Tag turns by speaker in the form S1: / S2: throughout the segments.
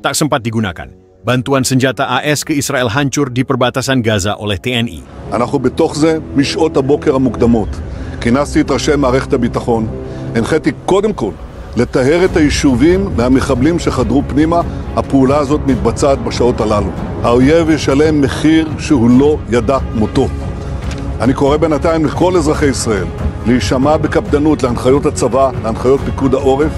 S1: tak sempat digunakan. Bantuan senjata AS ke Israel hancur di perbatasan Gaza oleh TNI.
S2: אנחנו בתוך זה משעות הבוקר המוקדמות. כינסתי את ראשי מערכת הביטחון. הנחיתי קודם כל לטהר את היישובים מהמחבלים שחדרו פנימה. הפעולה הזאת מתבצעת בשעות הללו. האויב ישלם מחיר שהוא לא ידע מותו. אני קורא בינתיים לכל אזרחי ישראל להישמע בקפדנות להנחיות הצבא, להנחיות פיקוד העורף.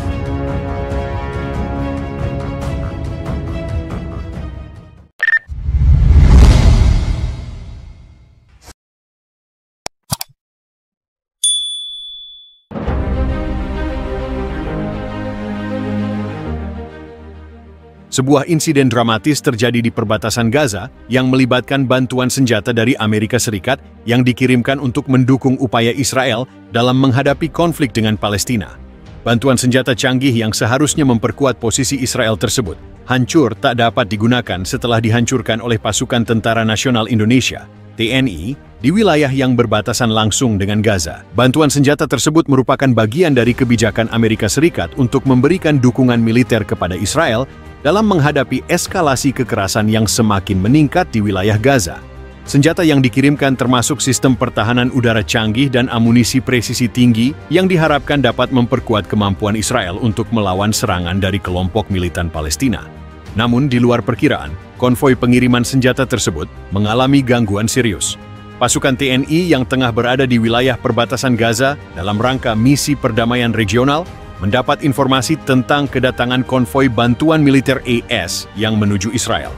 S1: Sebuah insiden dramatis terjadi di perbatasan Gaza yang melibatkan bantuan senjata dari Amerika Serikat yang dikirimkan untuk mendukung upaya Israel dalam menghadapi konflik dengan Palestina. Bantuan senjata canggih yang seharusnya memperkuat posisi Israel tersebut hancur tak dapat digunakan setelah dihancurkan oleh Pasukan Tentara Nasional Indonesia, TNI, di wilayah yang berbatasan langsung dengan Gaza. Bantuan senjata tersebut merupakan bagian dari kebijakan Amerika Serikat untuk memberikan dukungan militer kepada Israel dalam menghadapi eskalasi kekerasan yang semakin meningkat di wilayah Gaza. Senjata yang dikirimkan termasuk sistem pertahanan udara canggih dan amunisi presisi tinggi yang diharapkan dapat memperkuat kemampuan Israel untuk melawan serangan dari kelompok militan Palestina. Namun di luar perkiraan, konvoi pengiriman senjata tersebut mengalami gangguan serius. Pasukan TNI yang tengah berada di wilayah perbatasan Gaza dalam rangka misi perdamaian regional mendapat informasi tentang kedatangan konvoi bantuan militer AS yang menuju Israel.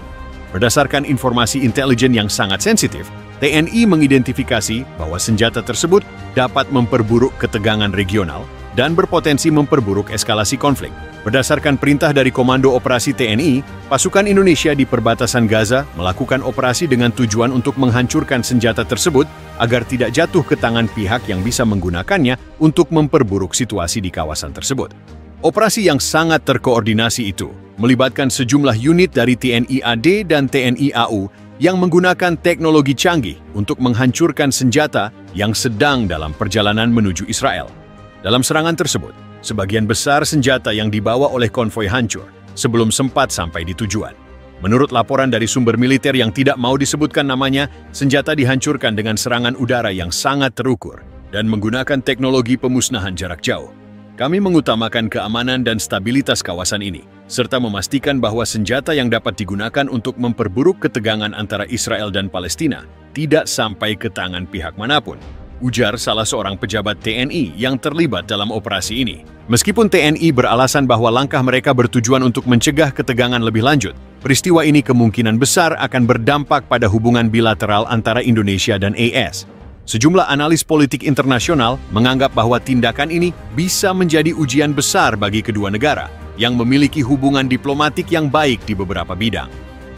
S1: Berdasarkan informasi intelijen yang sangat sensitif, TNI mengidentifikasi bahwa senjata tersebut dapat memperburuk ketegangan regional dan berpotensi memperburuk eskalasi konflik. Berdasarkan perintah dari Komando Operasi TNI, pasukan Indonesia di perbatasan Gaza melakukan operasi dengan tujuan untuk menghancurkan senjata tersebut agar tidak jatuh ke tangan pihak yang bisa menggunakannya untuk memperburuk situasi di kawasan tersebut. Operasi yang sangat terkoordinasi itu melibatkan sejumlah unit dari TNI AD dan TNI AU yang menggunakan teknologi canggih untuk menghancurkan senjata yang sedang dalam perjalanan menuju Israel. Dalam serangan tersebut, sebagian besar senjata yang dibawa oleh konvoi hancur sebelum sempat sampai di tujuan. Menurut laporan dari sumber militer yang tidak mau disebutkan namanya, senjata dihancurkan dengan serangan udara yang sangat terukur dan menggunakan teknologi pemusnahan jarak jauh. Kami mengutamakan keamanan dan stabilitas kawasan ini, serta memastikan bahwa senjata yang dapat digunakan untuk memperburuk ketegangan antara Israel dan Palestina tidak sampai ke tangan pihak manapun, ujar salah seorang pejabat TNI yang terlibat dalam operasi ini. Meskipun TNI beralasan bahwa langkah mereka bertujuan untuk mencegah ketegangan lebih lanjut, peristiwa ini kemungkinan besar akan berdampak pada hubungan bilateral antara Indonesia dan AS. Sejumlah analis politik internasional menganggap bahwa tindakan ini bisa menjadi ujian besar bagi kedua negara yang memiliki hubungan diplomatik yang baik di beberapa bidang.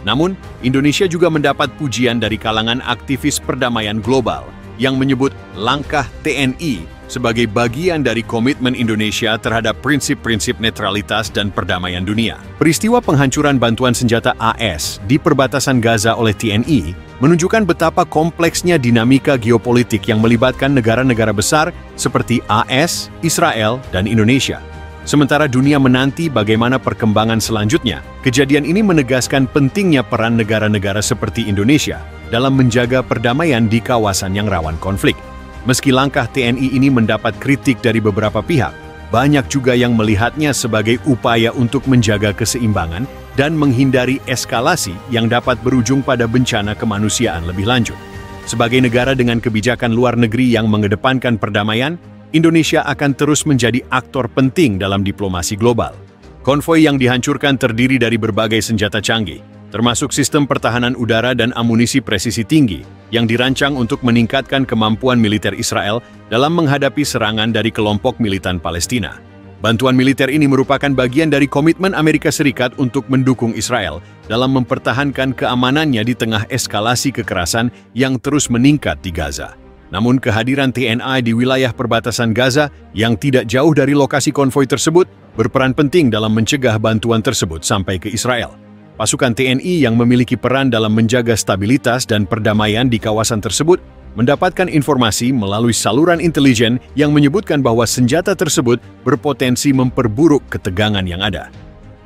S1: Namun, Indonesia juga mendapat pujian dari kalangan aktivis perdamaian global yang menyebut langkah TNI sebagai bagian dari komitmen Indonesia terhadap prinsip-prinsip netralitas dan perdamaian dunia. Peristiwa penghancuran bantuan senjata AS di perbatasan Gaza oleh TNI menunjukkan betapa kompleksnya dinamika geopolitik yang melibatkan negara-negara besar seperti AS, Israel, dan Indonesia. Sementara dunia menanti bagaimana perkembangan selanjutnya, kejadian ini menegaskan pentingnya peran negara-negara seperti Indonesia dalam menjaga perdamaian di kawasan yang rawan konflik. Meski langkah TNI ini mendapat kritik dari beberapa pihak, banyak juga yang melihatnya sebagai upaya untuk menjaga keseimbangan dan menghindari eskalasi yang dapat berujung pada bencana kemanusiaan lebih lanjut. Sebagai negara dengan kebijakan luar negeri yang mengedepankan perdamaian, Indonesia akan terus menjadi aktor penting dalam diplomasi global. Konvoi yang dihancurkan terdiri dari berbagai senjata canggih, termasuk sistem pertahanan udara dan amunisi presisi tinggi yang dirancang untuk meningkatkan kemampuan militer Israel dalam menghadapi serangan dari kelompok militan Palestina. Bantuan militer ini merupakan bagian dari komitmen Amerika Serikat untuk mendukung Israel dalam mempertahankan keamanannya di tengah eskalasi kekerasan yang terus meningkat di Gaza. Namun kehadiran TNI di wilayah perbatasan Gaza yang tidak jauh dari lokasi konvoi tersebut berperan penting dalam mencegah bantuan tersebut sampai ke Israel. Pasukan TNI yang memiliki peran dalam menjaga stabilitas dan perdamaian di kawasan tersebut mendapatkan informasi melalui saluran intelijen yang menyebutkan bahwa senjata tersebut berpotensi memperburuk ketegangan yang ada.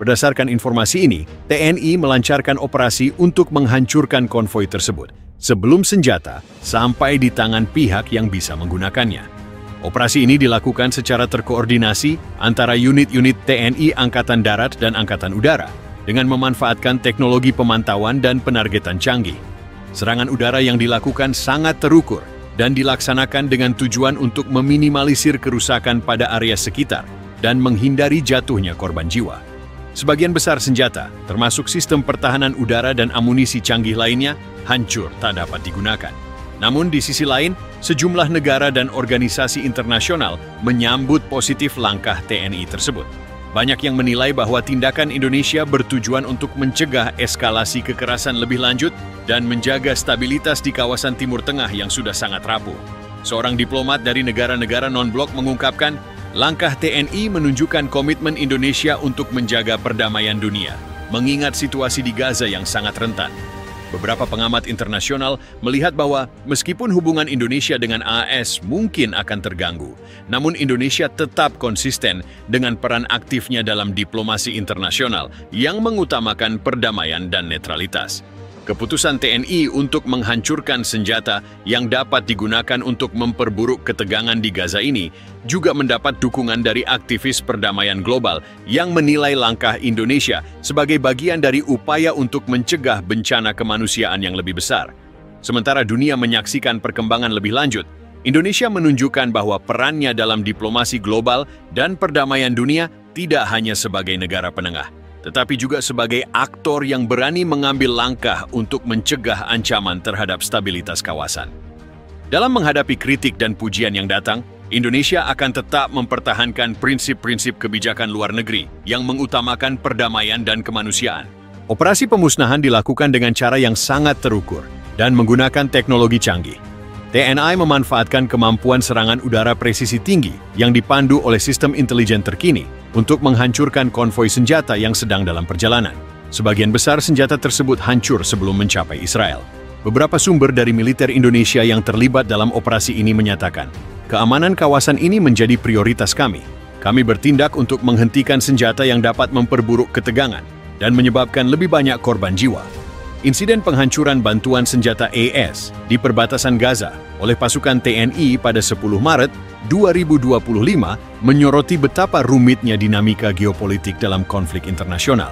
S1: Berdasarkan informasi ini, TNI melancarkan operasi untuk menghancurkan konvoi tersebut sebelum senjata sampai di tangan pihak yang bisa menggunakannya. Operasi ini dilakukan secara terkoordinasi antara unit-unit TNI Angkatan Darat dan Angkatan Udara dengan memanfaatkan teknologi pemantauan dan penargetan canggih. Serangan udara yang dilakukan sangat terukur dan dilaksanakan dengan tujuan untuk meminimalisir kerusakan pada area sekitar dan menghindari jatuhnya korban jiwa. Sebagian besar senjata, termasuk sistem pertahanan udara dan amunisi canggih lainnya, hancur tak dapat digunakan. Namun di sisi lain, sejumlah negara dan organisasi internasional menyambut positif langkah TNI tersebut. Banyak yang menilai bahwa tindakan Indonesia bertujuan untuk mencegah eskalasi kekerasan lebih lanjut dan menjaga stabilitas di kawasan Timur Tengah yang sudah sangat rapuh. Seorang diplomat dari negara-negara non-blok mengungkapkan, langkah TNI menunjukkan komitmen Indonesia untuk menjaga perdamaian dunia, mengingat situasi di Gaza yang sangat rentan. Beberapa pengamat internasional melihat bahwa meskipun hubungan Indonesia dengan AS mungkin akan terganggu, namun Indonesia tetap konsisten dengan peran aktifnya dalam diplomasi internasional yang mengutamakan perdamaian dan netralitas. Keputusan TNI untuk menghancurkan senjata yang dapat digunakan untuk memperburuk ketegangan di Gaza ini juga mendapat dukungan dari aktivis perdamaian global yang menilai langkah Indonesia sebagai bagian dari upaya untuk mencegah bencana kemanusiaan yang lebih besar. Sementara dunia menyaksikan perkembangan lebih lanjut, Indonesia menunjukkan bahwa perannya dalam diplomasi global dan perdamaian dunia tidak hanya sebagai negara penengah, tetapi juga sebagai aktor yang berani mengambil langkah untuk mencegah ancaman terhadap stabilitas kawasan. Dalam menghadapi kritik dan pujian yang datang, Indonesia akan tetap mempertahankan prinsip-prinsip kebijakan luar negeri yang mengutamakan perdamaian dan kemanusiaan. Operasi pemusnahan dilakukan dengan cara yang sangat terukur dan menggunakan teknologi canggih. TNI memanfaatkan kemampuan serangan udara presisi tinggi yang dipandu oleh sistem intelijen terkini untuk menghancurkan konvoi senjata yang sedang dalam perjalanan. Sebagian besar senjata tersebut hancur sebelum mencapai Israel. Beberapa sumber dari militer Indonesia yang terlibat dalam operasi ini menyatakan, keamanan kawasan ini menjadi prioritas kami. Kami bertindak untuk menghentikan senjata yang dapat memperburuk ketegangan dan menyebabkan lebih banyak korban jiwa. Insiden penghancuran bantuan senjata AS di perbatasan Gaza oleh pasukan TNI pada 10 Maret 2025 menyoroti betapa rumitnya dinamika geopolitik dalam konflik internasional.